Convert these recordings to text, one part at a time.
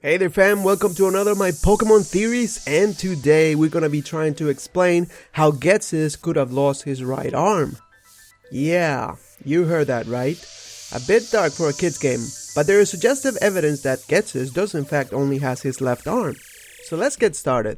Hey there fam, welcome to another of my Pokemon Theories, and today we're gonna be trying to explain how Ghetsis could have lost his right arm. Yeah, you heard that right. A bit dark for a kid's game, but there is suggestive evidence that Ghetsis does in fact only has his left arm. So let's get started.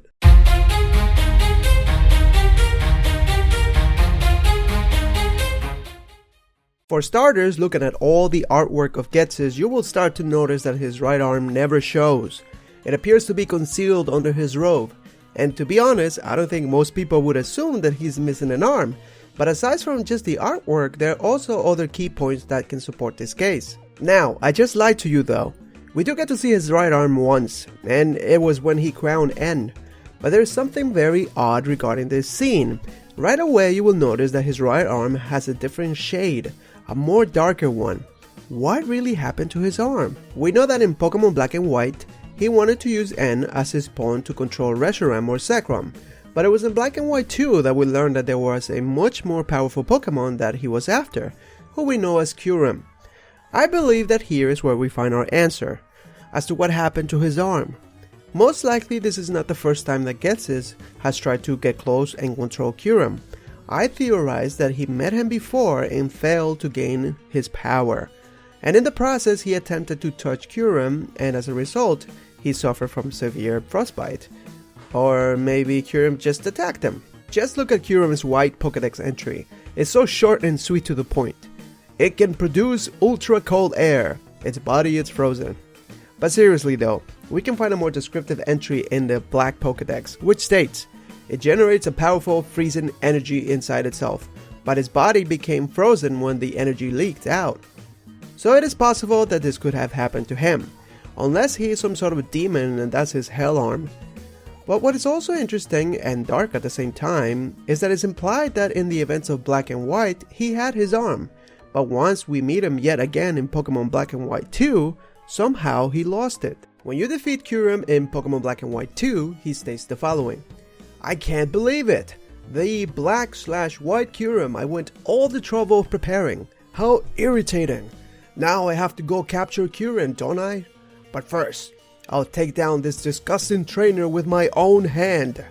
For starters, looking at all the artwork of Ghetsis, you will start to notice that his right arm never shows. It appears to be concealed under his robe. And to be honest, I don't think most people would assume that he's missing an arm. But aside from just the artwork, there are also other key points that can support this case. Now, I just lied to you though. We do get to see his right arm once, and it was when he crowned N. But there's something very odd regarding this scene. Right away you will notice that his right arm has a different shade. A more darker one. What really happened to his arm? We know that in Pokemon Black and White, he wanted to use N as his pawn to control Reshiram or Zekrom, but it was in Black and White 2 that we learned that there was a much more powerful Pokemon that he was after, who we know as Kyurem. I believe that here is where we find our answer, as to what happened to his arm. Most likely this is not the first time that Ghetsis has tried to get close and control Kyurem. I theorized that he met him before and failed to gain his power, and in the process he attempted to touch Kyurem, and as a result he suffered from severe frostbite. Or maybe Kyurem just attacked him. Just look at Kyurem's white Pokedex entry. It's so short and sweet to the point. It can produce ultra cold air. Its body is frozen. But seriously though, we can find a more descriptive entry in the Black Pokedex, which states, it generates a powerful freezing energy inside itself, but his body became frozen when the energy leaked out. So it is possible that this could have happened to him, unless he is some sort of a demon and that's his hell arm. But what is also interesting and dark at the same time is that it's implied that in the events of Black and White he had his arm, but once we meet him yet again in Pokemon Black and White 2, somehow he lost it. When you defeat Kyurem in Pokemon Black and White 2, he states the following. I can't believe it! The Black/White Kyurem I went all the trouble of preparing. How irritating! Now I have to go capture Kyurem, don't I? But first, I'll take down this disgusting trainer with my own hand.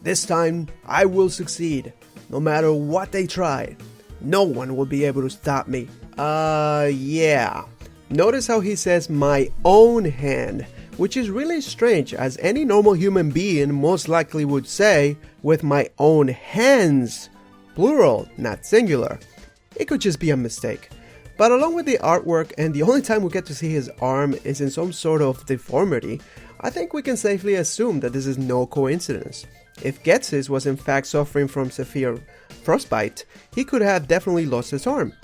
This time, I will succeed. No matter what they try. No one will be able to stop me. Yeah. Notice how he says my own hand, which is really strange as any normal human being most likely would say with my own hands, plural, not singular. It could just be a mistake. But along with the artwork and the only time we get to see his arm is in some sort of deformity, I think we can safely assume that this is no coincidence. If Ghetsis was in fact suffering from severe frostbite, he could have definitely lost his arm.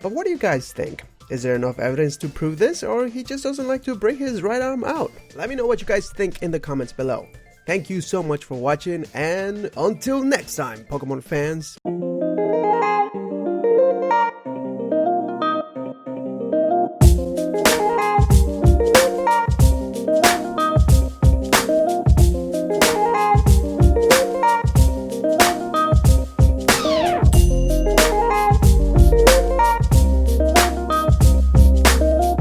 But what do you guys think? Is there enough evidence to prove this, or he just doesn't like to bring his right arm out? Let me know what you guys think in the comments below. Thank you so much for watching, and until next time, Pokemon fans.